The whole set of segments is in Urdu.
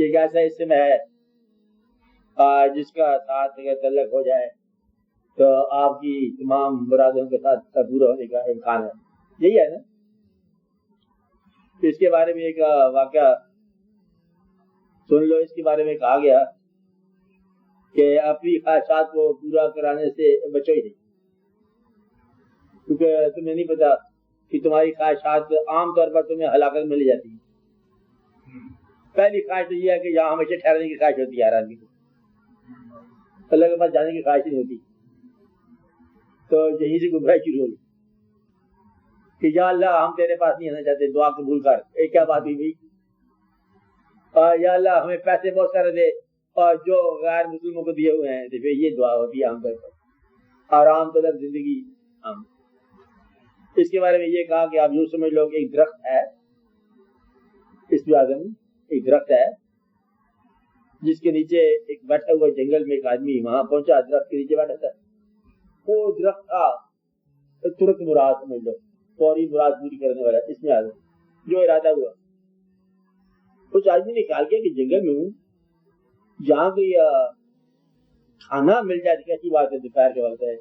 ایک ایسا اسم ہے جس کا ساتھ اگر تعلق ہو جائے تو آپ کی تمام مرادوں کے ساتھ پورا ہونے کا امکان ہے. یہی ہے نا. اس کے بارے میں ایک واقعہ سن لو. اس کے بارے میں کہا گیا کہ اپنی خواہشات کو پورا کرانے سے بچو ہی نہیں، کیونکہ تمہیں نہیں پتا کہ تمہاری خواہشات عام طور پر تمہیں ہلاکت میں لے جاتی ہیں. پہلی خواہش تو یہ ہے کہ یہاں ہمیشہ ٹھہرنے کی خواہش ہوتی ہے ہر آدمی کو، اللہ کے پاس جانے کی خواہش نہیں ہوتی. تو یہیں سے گمراہی شروع ہوگی کہ یا اللہ ہم تیرے پاس نہیں آنا چاہتے، دعا قبول کر. ایک کیا بات ہوئی بھائی؟ یا اللہ ہمیں پیسے بہت سارے دے اور جو غیر مسلموں کو دیے ہوئے ہیں. تو یہ دعا ہوتی ہے عام طور پر، آرام طلب زندگی. اس کے بارے میں یہ کہا کہ آپ یوں سمجھ لو کہ ایک درخت ہے، اس میں اعظم ایک درخت ہے جس کے نیچے ایک بیٹھا ہوا جنگل میں ایک آدمی وہاں پہنچا، درخت کے نیچے بیٹھا تھا. وہ درخت تھا ترک مراد سمجھ لو، فوری مراد پوری کرنے والا. اس میں اعظم جو ارادہ ہوا، کچھ آدمی نے خیال کیا کہ جنگل میں ہوں، جہاں کوئی کھانا مل جائے تو کیسی بات ہے، دوپہر کے وقت ہے.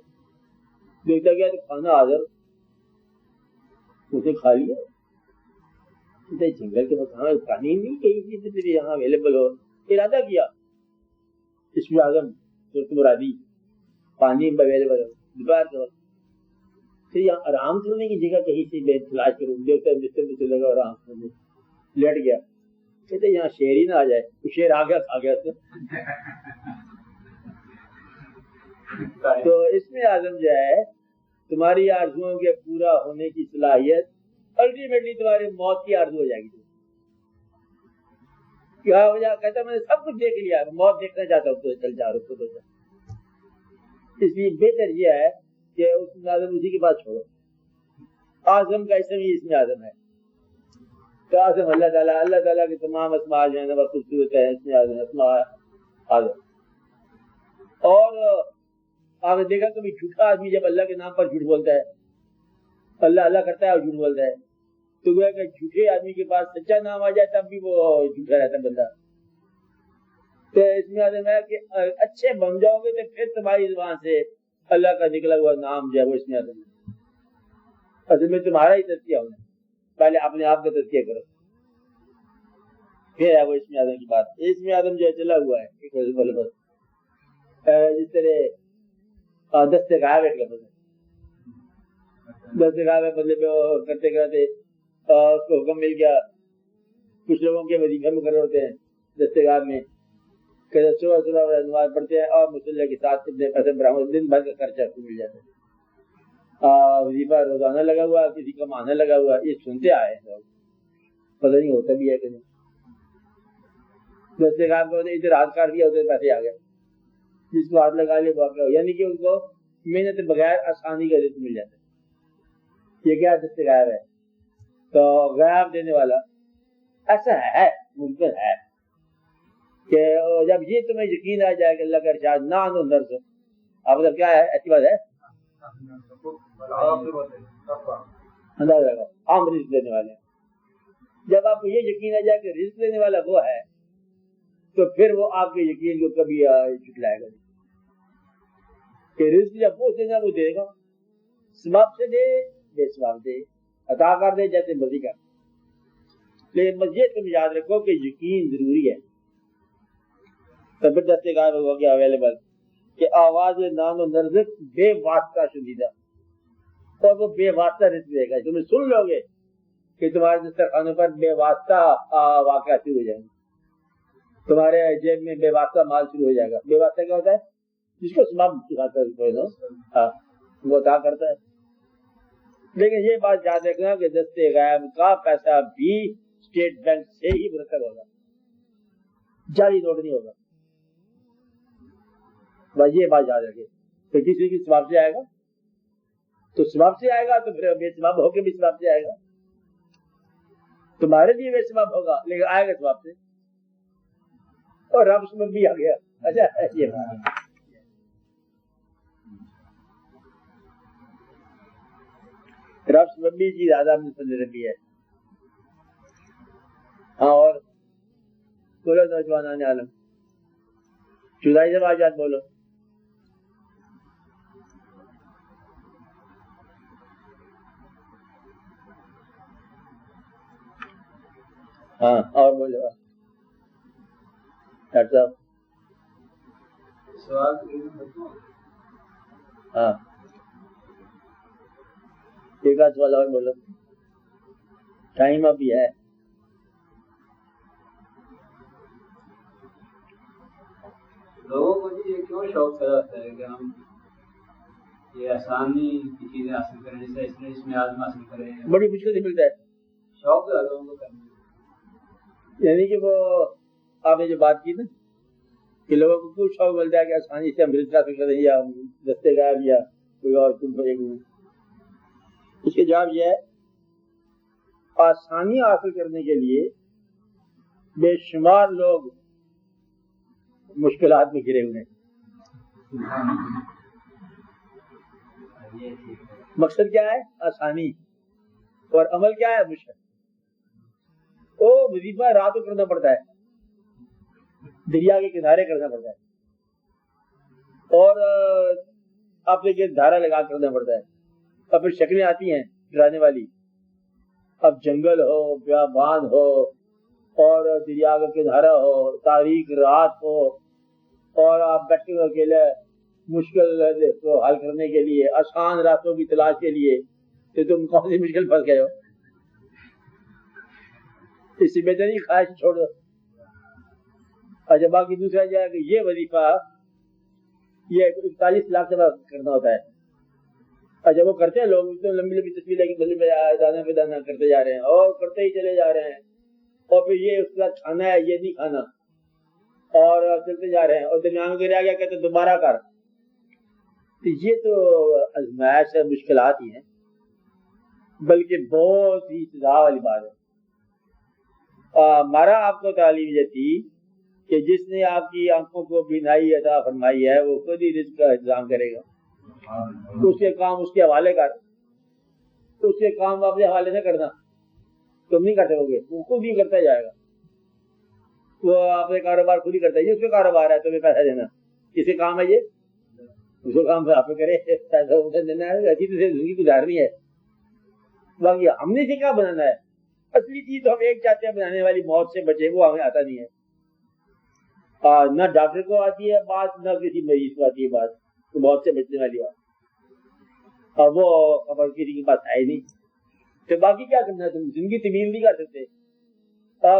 دیکھتا گیا تو کھانا حاضر، اسے کھا لیا. جنگل کے پاس ہاں پانی نہیں کہیں چیز یہاں اویلیبل ہو. ارادہ کیا اس میں اعظم ترک مرادی پانی اویلیبل ہو دوپہر کے وقت. پھر یہاں آرام سونے کی جگہ کہیں سے میں تلاش کروں. دیکھتا بستر پہ لگا آرام سونے لیٹ گیا. کہتے یہاں شیر ہی نہ آ جائے. شیر آ گیا کھا گیا اس تو اس میں اعظم جو ہے تمہاری آرزوؤں کے پورا ہونے کی صلاحیت الٹیمیٹلی تمہاری موت کی آرزو ہو جائے گی. کیا ہو جائے؟ کہتا میں نے سب کچھ دیکھ لیا، موت دیکھنا چاہتا ہوں تو چل جا رہا ہوں. اس لیے بہتر یہ ہے کہ اس میں اعظم اسی کے پاس چھوڑو. اعظم کا اسم ہی اس میں اعظم ہے. تو اعظم اللہ تعالیٰ کے تمام اسماء جو ہیں وہ خوبصورت ہے. اس میں اعظم اسماء اعظم. اور آپ نے دیکھا کبھی جھوٹا آدمی جب اللہ کے نام پر جھوٹ بولتا ہے، اللہ کرتا ہے اور جھوٹ بولتا ہے، تو وہ کہ جھوٹے آدمی کے پاس سچا نام آ جائے تب بھی وہ جھوٹا رہتا ہے بندہ. تو اس میں آدم ہے کہ اچھے بن جاؤ گے تو پھر تمہاری زبان سے اللہ کا نکلا ہوا نام جو ہے وہ اس میں آدم ہے. اصل میں تمہارا ہی تزکیہ ہونا، پہلے اپنے آپ کا تزکیہ کرو، پھر ہے وہ اس میں آدم کی بات. اس میں آدم جو ہے چلا ہوا ہے ایک لفظ، جس طرح دست غائب ایک لفظ ہے. دست غائب بدلے پہ کرتے کرتے اس کو حکم مل گیا. کچھ لوگوں کے وظیفے مقرر ہوتے ہیں دست غائب میں کہ صبح نماز پڑھتے ہیں اور مصلی کے ساتھ اتنے پیسے برآمد دن بھر کا خرچہ مل جاتا ہے. وظیفہ روزانہ لگا ہوا، کسی کا ماہانہ لگا ہوا. یہ سنتے آئے ہیں لوگ، پتہ نہیں ہوتا بھی ہے کہ نہیں. دست غائب کو ادھر ہاتھ کاٹ دیا ادھر پیسے آ گئے، جس کو ہاتھ لگا لیا واقع ہو، یعنی کہ ان کو محنت بغیر آسانی کا رزق مل جاتا ہے. یہ کیا دست غائب ہے؟ تو غائب دینے والا ایسا ہے، ممکن ہے کہ جب یہ تمہیں یقین آ جائے کہ اللہ کا ارشاد نان و نرس، اب مطلب کیا ہے؟ ایسی بات ہے اندازہ لگاؤ، عام رزق دینے والے. جب آپ کو یہ یقین آ جائے کہ رزق دینے والا وہ ہے تو پھر وہ آپ کے یقین کو کبھی جھٹلائے گا نہیں. کہ رزق جب وہ دینا وہ دے گا، سبب سے دے بے سبب دے، عطا کر دے جیسے مرضی کر. لیکن یہ تم یاد رکھو کہ یقین ضروری ہے. زبردست غائب ہو گیا اویلیبل کہ آواز نان و نرزق بے واسطہ شدیدہ، اور وہ بے واسطہ رزق دے گا. تمہیں سن لو گے کہ تمہارے دسترخوانوں پر بے واسطہ واقعہ شروع ہو جائیں گے، تمہارے جیب میں بے واسطہ مال شروع ہو جائے گا. بے واسطہ کیا ہوتا ہے؟ جس کو سبب سکھاتا ہے وہ عطا کرتا ہے. لیکن یہ بات یاد رکھنا کہ دست غائب کا پیسہ بھی اسٹیٹ بینک سے ہی مرتب ہوگا، جعلی نوٹ نہیں ہوگا. بس یہ بات یاد رکھے کہ کسی کی سبب سے آئے گا تو سبب سے آئے گا، تو پھر بے سبب ہو کے بھی سبب سے آئے گا. تمہارے لیے بے سبب ہوگا لیکن آئے گا سبب سے. اور رب سبب بھی آ گیا. اچھا یہ بات رب سبب بھی چیز آدھا ربی ہے. ہاں اور بولو نوجوانان عالم، جدائی سے واجات بولو. ہاں اور بولو ڈاکٹر صاحب. ہاں ایک آدھ سوال اور بولو، ٹائم ابھی ہے. لوگوں کو یہ کیوں شوق پیدا ہوتا ہے کہ ہم یہ آسانی کی چیزیں حاصل کریں، جیسے اس میں آدم حاصل کریں؟ بڑی مشکل سے ملتا ہے شوق ہے لوگوں کو کرنے. یعنی کہ وہ آپ نے جو بات کی نا کہ لوگوں کو کچھ شوق ملتا ہے کہ آسانی سے ہم رزق حاصل کریں یا دستے غائب یا کوئی اور تم کو. اس کے جواب یہ ہے آسانی حاصل کرنے کے لیے بے شمار لوگ مشکلات میں گھرے ہوئے ہیں. مقصد کیا ہے؟ آسانی. اور عمل کیا ہے؟ مشکل. وہ وظیفہ رات کو کرنا پڑتا ہے، دریا کے کنارے کرنا پڑتا ہے، اور اپنے کے دھارا لگا کرنا پڑتا ہے. اور پھر شکلیں آتی ہیں ڈرانے والی. اب جنگل ہو، بیابان ہو، اور دریا کا کنارہ ہو، تاریک رات ہو، اور آپ بیٹھے ہوئے اکیلے مشکل کو حل کرنے کے لیے، آسان راستوں کی تلاش کے لیے، تو تم کون سی مشکل پھنس گئے ہو؟ اس سے بہتر خواہش چھوڑ دو. اچھا باقی دوسرا جو ہے کہ یہ وظیفہ یہ 41 لاکھ دفعہ کرنا ہوتا ہے. اچھا وہ کرتے ہیں لوگ لمبی لمبی تصویریں دانا پہ دانا کرتے جا رہے ہیں اور کرتے ہی چلے جا رہے ہیں، اور پھر یہ اس کا کھانا ہے یہ نہیں کھانا، اور چلتے جا رہے ہیں، اور درمیان میں گرا گیا کہتے دوبارہ کر. یہ تو آزمائش ہے، مشکلات ہی ہیں، بلکہ بہت ہی سزا والی بات ہے. ہمارا آپ کو تعلیم یہ تھی کہ جس نے آپ کی آنکھوں کو بینائی عطا فرمائی ہے وہ خود ہی رزق کا انتظام کرے گا. اس کے کام اس کے حوالے کر، اس کے کام اپنے حوالے نہ کرنا، تم نہیں کر سکو گے، وہ خود ہی کرتا جائے گا. وہ اپنے کاروبار خود ہی کرتا ہے، یہ اس کا کاروبار ہے تمہیں پیسہ دینا، کس کا کام ہے یہ؟ اس کو کام آپ کرے، پیسہ دینا ہے، اچھی طرح زندگی گزارنی ہے. باقی ہم نے سیکھا بنانا ہے. اصلی چیز تو ہم ایک چاہتے ہیں بنانے والی موت سے بچے، وہ ہمیں آتا نہیں ہے. نہ ڈاکٹر کو آتی ہے بات، نہ کسی مریض کو آتی ہے بات موت سے بچنے والی بات، اور وہ خبر کسی کے پاس ہے نہیں. تو باقی کیا کرنا ہے؟ تم زندگی طویل نہیں کر سکتے،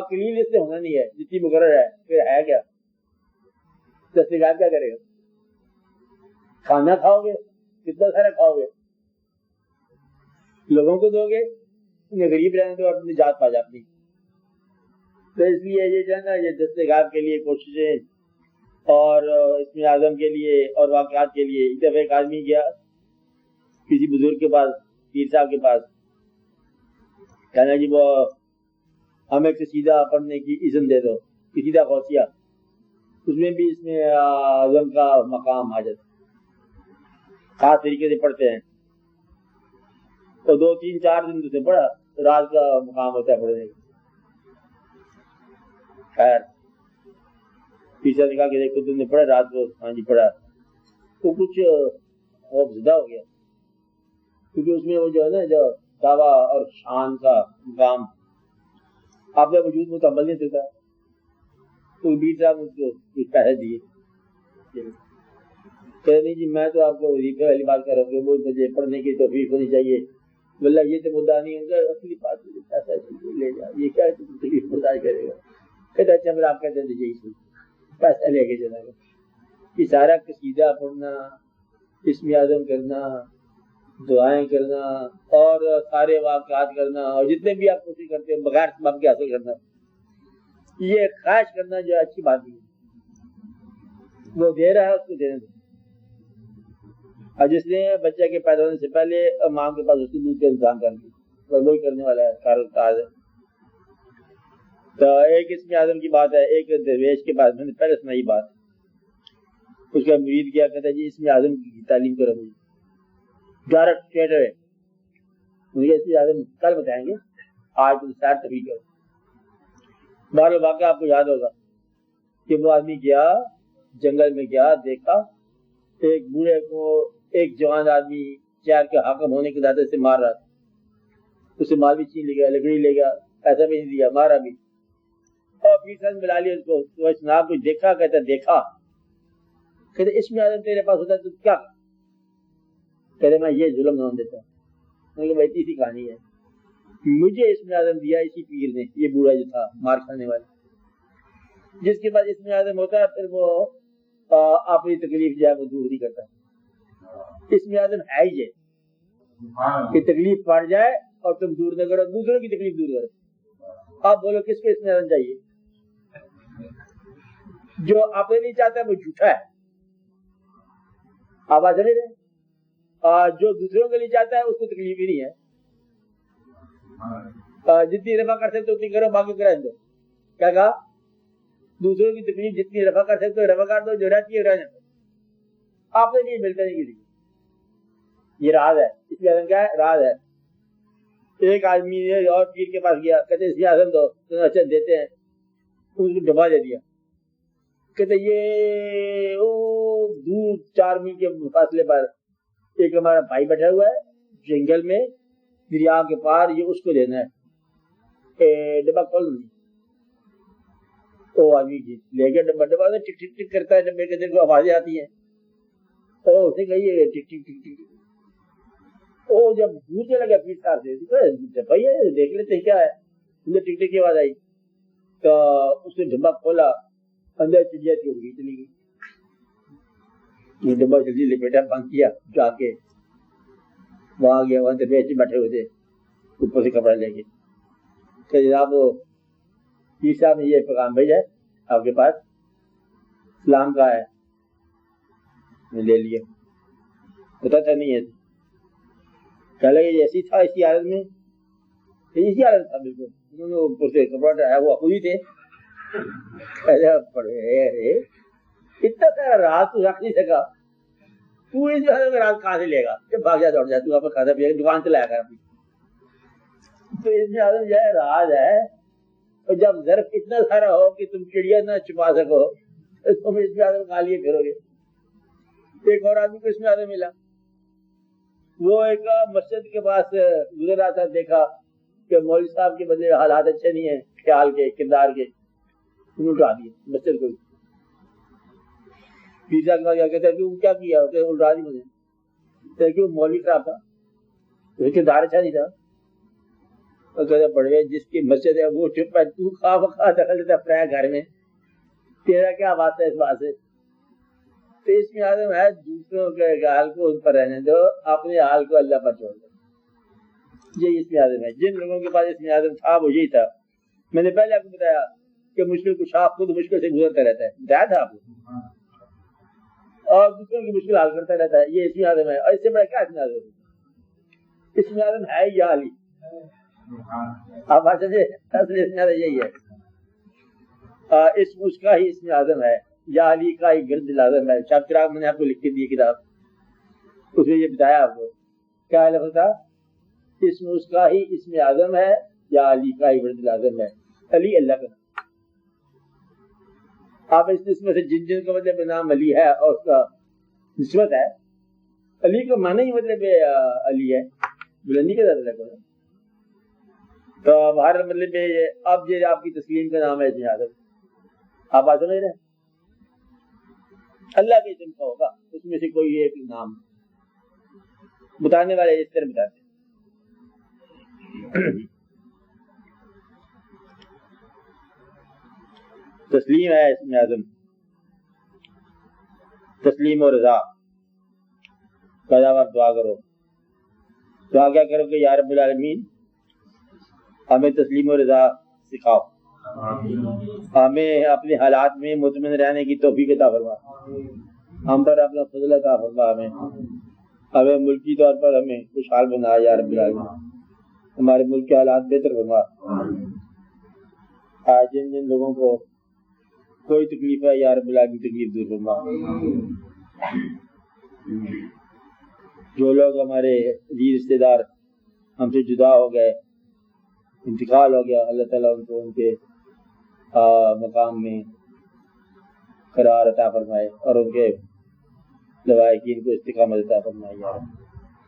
قلیل اس سے ہونا نہیں ہے جتنی مقرر ہے. پھر ہے کیا؟ دستگار کیا کرے گا؟ کھانا کھاؤ گے، کتنا سارا کھاؤ گے، لوگوں کو دو گے، غریب رہنے تو اپنی ذات پا جا اپنی. تو اس لیے یہ جو ہے نا یہ دستگار کے لیے کوششیں اور اس میں اعظم کے لیے اور واقعات کے لیے. ایک دفعہ ایک آدمی گیا کسی بزرگ کے پاس، پیر صاحب کے پاس، کہنا جی وہ ہمیں قصیدہ پڑھنے کی اذن دے دو، قصیدہ غوثیہ، اس میں بھی اس میں اعظم کا مقام حاجت خاص طریقے سے پڑھتے ہیں. تو 2 3 4 دن سے پڑھا، رات کا مقام ہوتا ہے پڑھنے کا. خیر پیچھے نکال کے دیکھو تم نے پڑھا رات کو؟ ہاں جی پڑھا. تو کچھ خوفزدہ ہو گیا، کیونکہ اس میں وہ جو ہے نا جو دعویٰ اور شان کا مقام آپ نے وجود متحمل نہیں سکتا. تو بیر صاحب اس کو کچھ پیسے دیے، کہ نہیں جی میں تو آپ کو وظیفے والی بات کر رہا ہوں، وہ مجھے پڑھنے کی توفیق ہونی چاہیے. بوللا یہ تو مدعا نہیں ہوگا، اصلی بات پیسہ لے جا، یہ کیا تکلیف برداشت کرے گا؟ کہتے اچھا پھر آپ کہتے ہیں دیجیے پیسہ لے کے چلا گا. یہ سارا قصیدہ پڑھنا، اسم اعظم کرنا، دعائیں کرنا، اور سارے واقعات کرنا، اور جتنے بھی آپ کوشش کرتے ہیں بغیر سبب کے حاصل کرنا، یہ خواہش کرنا جو اچھی بات نہیں ہے. وہ دے رہا ہے اس کو دینے دو. اور جس نے بچے کے پیدا ہونے سے پہلے ماں کے پاس اس کی دودھ کا انتظام کر دیا، وہی کرنے والا ہے کار ہے. تو ایک اسم اعظم کی بات ہے، ایک درویش کے پاس میں نے پہلے سنائی بات، اس کا مرید کیا کہتا ہے جی اسم اعظم کی تعلیم کرو مجھے ڈائریکٹ اسٹریٹ اوے. مجھے اسم اعظم کل بتائیں گے، آج تم سیر تبھی کرو. بار واقعہ آپ کو یاد ہوگا کہ وہ آدمی گیا جنگل میں گیا، دیکھا ایک بوڑھے کو ایک جوان آدمی شہر کے حاکم ہونے کی وجہ سے مار رہا تھا، اسے مال بھی چھین لے گیا، لکڑی لے گیا، ایسا بھی نہیں دیا، مارا بھی، اور پھر سن ملا لیا اس کو، تو اس نام کو دیکھا، کہتا دیکھا، کہتے اس میں آدم تیرے پاس ہوتا تو کیا، کہتے میں یہ ظلم نہ دیتا، میں کہ بھائی سی کہانی ہے، مجھے اس میں آدم دیا اسی پیر نے، یہ بوڑھا جو تھا مار کھانے والا، جس کے بعد اس میں آدم ہوتا ہے پھر وہ اپنی تکلیف جو ہے وہ دور نہیں کرتا، اس میں آدم ہے ہی کہ تکلیف پڑ جائے اور تم دور نہ کرو، دوسروں کی تکلیف دور کرو۔ آپ بولو کس کو اس میں آدم چاہیے؟ جو اپنے نہیں چاہتا ہے وہ جھوٹا ہے، آپ آج نہیں رہے، اور جو دوسروں کے لیے چاہتا ہے اس کو تکلیف ہی نہیں ہے، جتنی رفع کر سکتے اتنی کرو، باقی کرا دو، کیا کہا؟ دوسروں کی تکلیف جتنی رفع کر سکتے رفع کر دو، جو رہتی ہے رہنے دو، آپ نے نہیں ملتا نہیں کسی کو، یہ راز ہے، اس میں آدم کیا ہے؟ راز ہے۔ ایک آدمی نے اور پیر کے پاس گیا، کہتے اس آدم دو، اچھا دیتے ہیں، اس کو ڈبا دے دیا، کہتے یہ دور 4 میل کے فاصلے پر ایک ہمارا بھائی بیٹھا ہوا ہے جنگل میں دریا کے پار، یہ اس کو دینا ہے، ڈبا کھول نہیں، وہ آدمی لے کے ڈبا ڈبا ٹک ٹک ٹک کرتا ہے، ڈبے کے دل کو آوازیں آتی ہیں، اس نے کہی ٹک ٹک ٹک ٹک، وہ جب پوچھنے لگا پیر صاحب سے بھائی دیکھ لیتے کیا ہے، ٹک ٹک کی آواز آئی تو اس نے ڈبا کھولا، اندر چڑیا چوڑ گئی، چلی گئی، یہ ڈبا جلدی لپیٹا، بند کیا، جا کے وہاں گیا، وہاں درویش بیٹھے ہوئے تھے، اوپر سے کپڑا لے کے کہ جناب وہ پیر صاحب نے یہ پیغام بھیجا ہے آپ کے پاس، اسلام کا ہے، میں لے لیا، بتاتا نہیں ہے، کہنے لگے ایسی تھا اسی حالت میں، اسی حالت تھا بالکل، انہوں نے اوپر سے کپڑا ڈایا، وہ خود ہی تھے، اتنا سارا راز تو رکھ نہیں سکا، تو اس حالت میں راز کہاں سے لے گا، جب بھاگ جا دوڑ جا، تو آپ کھاتا پیا دکان چلایا کر اپنی، تو اس میں حالت جو ہے راز ہے، اور جب ظرف اتنا سارا ہو کہ تم چڑیا نہ چھپا سکو، تم اس میں آدم کھا لیے پھرو گے۔ ایک اور آدمی کو اس میں آدم ملا، وہ ایک مسجد کے پاس گزر رہا تھا، دیکھا کہ مولوی صاحب کے بدلے حالات اچھے نہیں ہیں، خیال کے کردار کے، انہوں اٹھا دیے مسجد کو، پیر صاحب کیا کہتے ہیں کیا کیا، اٹھا دی مجھے، کیوں مولوی صاحب تھا، کردار اچھا نہیں تھا، پڑھے جس کی مسجد ہے وہ چپ ہے، تو خواہ بخواہ دخل دیتا اپنے گھر میں، تیرا کیا بات ہے اس بات سے؟ تو اس میں آدم ہے دوسروں کے حال کو ان پر رہنے دو، اپنے حال کو اللہ پر چھوڑ دو، یہ اس میں آدم ہے۔ جن لوگوں کے پاس اس میں آدم تھا وہ یہی تھا، میں نے پہلے آپ کو بتایا کہ مشکل کشا خود مشکل سے گزرتا رہتا ہے، بتایا تھا آپ کو، اور دوسروں کی مشکل حل کرتا رہتا ہے، یہ اس میں آدم ہے۔ اور اس سے بڑا کیا اس میں آدم ہے؟ اس میں آدم ہے یا علی، آپ بات سمجھے، اصل اس میں یہی ہے، اس کا ہی اس میں آدم ہے، یا علی کا ہی گرد لازم ہے۔ شاہ چراغ میں نے آپ کو لکھ کے دی کتاب، اس میں یہ بتایا آپ کو کیا لفظ تھا، اس میں اس کا ہی اس میں آدم ہے، یا علی کا ہی گرد لازم ہے، علی اللہ کا نام۔ آپ اس میں سے جن جن کا مطلب نام علی ہے اور اس کا نسبت ہے، علی کا معنی ہی مطلب علی ہے، بلندی کے ساتھ لگا، تو ہر مطلب اب یہ آپ کی تسلیم کا نام ہے اس میں آدم، آپ بات سمجھ رہے ہیں، اللہ کے اسم کا ہوگا، اس میں سے کوئی ایک نام بتانے والے اس طرح بتاتے ہیں۔ تسلیم ہے اس میں آدم، تسلیم و رضا، جب آپ دعا کرو، دعا کیا کرو کہ یا رب العالمین ہمیں تسلیم و رضا سکھاؤ، ہمیں اپنے حالات میں مطمئن رہنے کی توفیق عطا فرما، ہم پر اپنا فضل عطا فرما، ہمیں ملکی طور پر ہمیں خوشحال بنا یا رب العالمین، ہمارے ملک کے حالات بہتر فرما، جن جن لوگوں کو کوئی تکلیف ہے یا رب العالمین تکلیف دور فرما، جو لوگ ہمارے عزیز رشتے دار ہم سے جدا ہو گئے، انتقال ہو گیا، اللہ تعالیٰ ان کو ان کے مقام میں قرار عطا فرمائے اور ان کے لوائقین کو استقامت عطا فرمائے یا رب۔